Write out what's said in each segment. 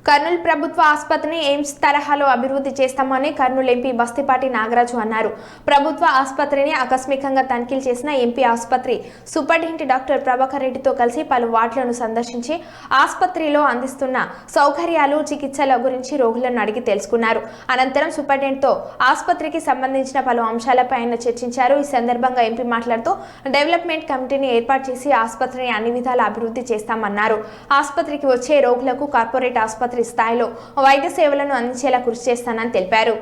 కర్నూలు ప్రభుత్వ ఆసుపత్రిని ఎయిమ్స్ తరహాలో అభివృద్ధి చేస్తామని కర్నూలు ఎంపీ బస్తిపాటి నాగరాజు అన్నారు. ప్రభుత్వ ఆసుపత్రిని ఆకస్మికంగా తనిఖీలు చేసిన ఎంపీ ఆసుపత్రి సూపరింటెండెంట్ డాక్టర్ ప్రభాకర్ రెడ్డితో కలిసి పలు వార్డులను సందర్శించి ఆసుపత్రిలో అందిస్తున్న సౌకర్యాలు, చికిత్సల గురించి రోగులను అడిగి తెలుసుకున్నారు. అనంతరం సూపరింటెండెంట్తో ఆసుపత్రికి సంబంధించిన పలు అంశాలపై ఆయన చర్చించారు. ఈ సందర్భంగా ఎంపీ మాట్లాడుతూ డెవలప్మెంట్ కమిటీని ఏర్పాటు చేసి ఆసుపత్రిని అన్ని విధాలా అభివృద్ధి చేస్తామన్నారు. ఆసుపత్రికి వచ్చే రోగులకు కార్పొరేట్ ఆసుపత్రి స్థాయిలో వైద్య సేవలను అందించేలా కృషి చేస్తానని తెలిపారు.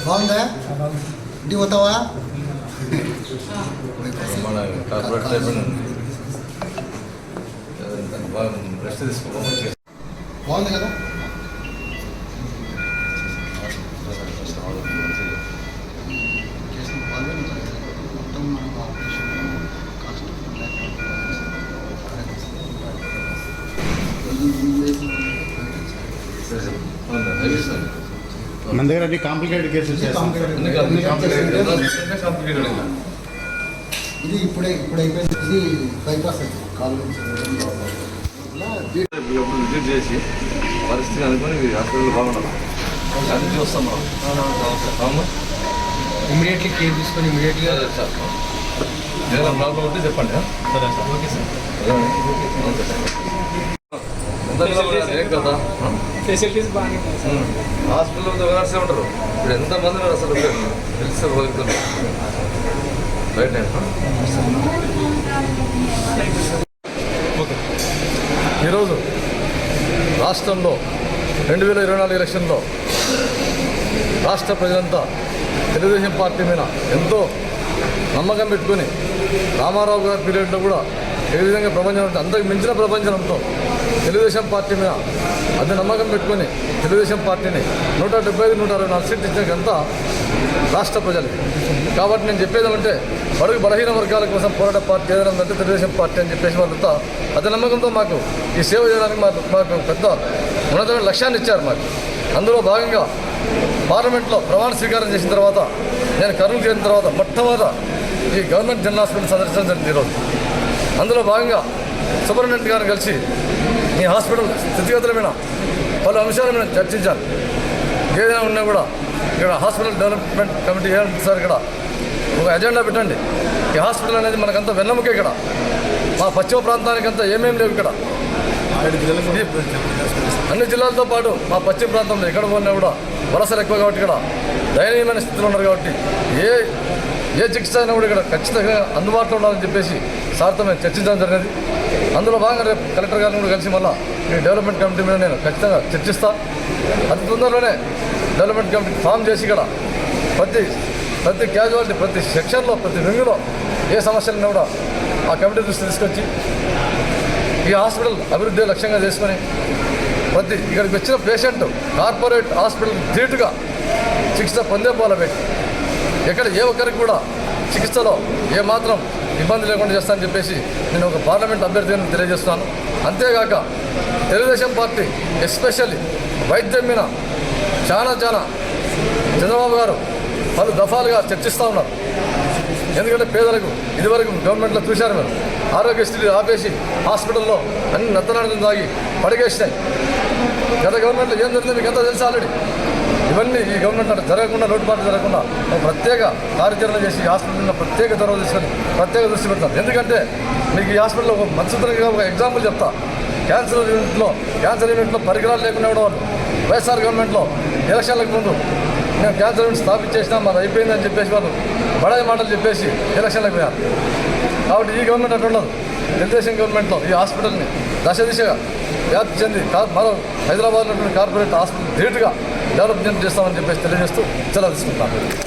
బాగుందా? ఇంటికి పోతావా? మన కార్పొరేట్ రెస్ట్ తీసుకోవాలి. బాగుంది కదా? మన దగ్గర అన్ని కాంప్లికేటెడ్ కేసెస్ ఇది ఇప్పుడు అయిపోయింది. ఇది బైపాస్ కాలు విజిట్ చేసి పరిస్థితి అనుకుని హాస్పిటల్ బాగుండాలి. అది చూస్తాం మనం ఇమీడియట్లీ కేర్ తీసుకొని ఇమీడియట్గా ఏదైనా ప్రాబ్లం ఉంటే చెప్పండి. సరే సార్. Okay sir. ఏం కదా ఫెసిలిటీస్ బాగా హాస్పిటల్ నర్సే ఉంటారు. ఇప్పుడు ఎంతమంది అసలు తెలిసి పోతున్నారు రైట్. ఈరోజు రాష్ట్రంలో 2024 ఎలక్షన్లో రాష్ట్ర ప్రజలంతా తెలుగుదేశం పార్టీ మీద ఎంతో నమ్మకం పెట్టుకొని రామారావు గారి పీరియడ్లో కూడా ఏ విధంగా ప్రపంచం అంతకు మించిన ప్రపంచంతో తెలుగుదేశం పార్టీ మీద అది నమ్మకం పెట్టుకొని తెలుగుదేశం పార్టీని 175-164 సీట్లు ఇచ్చినంత రాష్ట్ర ప్రజలకి. కాబట్టి నేను చెప్పేది ఏమంటే బడుగు బలహీన వర్గాల కోసం పోరాట పార్టీ ఏదైనా ఉందంటే తెలుగుదేశం పార్టీ అని చెప్పేసి వాళ్ళంతా అదే నమ్మకంతో మాకు ఈ సేవ చేయడానికి మాకు పెద్ద ఉన్నతమైన లక్ష్యాన్ని ఇచ్చారు. మాకు అందులో భాగంగా పార్లమెంట్లో ప్రమాణ స్వీకారం చేసిన తర్వాత నేను కర్నూలు చేరిన తర్వాత మొట్టమొదట ఈ గవర్నమెంట్ జనరల్ హాస్పిటల్ సందర్శించడం జరిగింది. ఈరోజు అందులో భాగంగా సూపరింటెండెంట్ గారిని కలిసి ఈ హాస్పిటల్ స్థితిగతుల మీద పలు అంశాల మీద చర్చించాను. ఏదైనా ఉన్నా కూడా ఇక్కడ హాస్పిటల్ డెవలప్మెంట్ కమిటీ ఏమంటుంది సార్, ఇక్కడ ఒక ఎజెండా పెట్టండి. ఈ హాస్పిటల్ అనేది మనకంతా వెన్నెముక. ఇక్కడ మా పశ్చిమ ప్రాంతానికంతా ఏమేమి లేవు. ఇక్కడ అన్ని జిల్లాలతో పాటు మా పశ్చిమ ప్రాంతంలో ఎక్కడ పోయినా కూడా వలసలు ఎక్కువ కాబట్టి ఇక్కడ దయనీయమైన స్థితిలో ఉన్నారు. కాబట్టి ఏ చికిత్స అయినా కూడా ఇక్కడ ఖచ్చితంగా అందుబాటులో ఉండాలని చెప్పేసి సార్తో మేము చర్చించడం జరిగినది. అందులో భాగంగా రేపు కలెక్టర్ గారిని కూడా కలిసి మళ్ళీ ఈ డెవలప్మెంట్ కమిటీ మీద నేను ఖచ్చితంగా చర్చిస్తాను. అతి తొందరలోనే డెవలప్మెంట్ కమిటీ ఫామ్ చేసి ఇక్కడ ప్రతి క్యాజువాలిటీ, ప్రతి సెక్షన్లో, ప్రతి వింగులో ఏ సమస్యలున్నా కూడా ఆ కమిటీ దృష్టి తీసుకొచ్చి ఈ హాస్పిటల్ అభివృద్ధి లక్ష్యంగా చేసుకొని ఇక్కడికి వచ్చిన పేషెంట్ కార్పొరేట్ హాస్పిటల్ ధీటుగా చికిత్స పొందే పోలబెట్టి ఎక్కడ ఏ ఒక్కరికి కూడా చికిత్సలో ఏమాత్రం ఇబ్బంది లేకుండా చేస్తానని చెప్పేసి నేను ఒక పార్లమెంట్ అభ్యర్థిగా తెలియజేస్తున్నాను. అంతేగాక తెలుగుదేశం పార్టీ ఎస్పెషల్లీ వైద్యం మీద చాలా చంద్రబాబు గారు పలు దఫాలుగా చర్చిస్తూ ఉన్నారు. ఎందుకంటే పేదలకు ఇదివరకు గవర్నమెంట్లో చూశారు మీరు ఆరోగ్యశ్రీ ఆపేసి హాస్పిటల్లో అన్ని నత్తనాడుకుని తాగి పడిగేసినాయి. గత గవర్నమెంట్లో ఏం జరిగిందో మీకు ఎంతో తెలుసు ఆల్రెడీ. ఇవన్నీ ఈ గవర్నమెంట్ అంటే జరగకుండా, లోటుపాట్లు జరగకుండా ఒక ప్రత్యేక కార్యాచరణ చేసి హాస్పిటల్లో ప్రత్యేక చొరవ తీసుకొని ప్రత్యేక దృష్టి పెడతారు. ఎందుకంటే మీకు ఈ హాస్పిటల్లో ఒక మంచిగా ఒక ఎగ్జాంపుల్ చెప్తా. క్యాన్సర్ యూనిట్లో పరికరాలు లేకుండా కూడా వాళ్ళు వైఎస్ఆర్ గవర్నమెంట్లో ఎలక్షన్లకు ముందు మేము క్యాన్సర్ యూనిట్ స్థాపించేసినా మాది అయిపోయిందని చెప్పేసి వాళ్ళు బడాయి మాటలు చెప్పేసి ఎలక్షన్లకు పోయారు. కాబట్టి ఈ గవర్నమెంట్ అట్లా ఉండదు. తెలుగుదేశం గవర్నమెంట్లో ఈ హాస్పిటల్ని దిశగా వ్యాప్తి చెంది మరో హైదరాబాద్లో కార్పొరేట్ హాస్పిటల్ ధీటుగా డెవలప్మెంట్ చేస్తామని చెప్పేసి తెలియజేస్తూ సెలవు తీసుకుంటాను.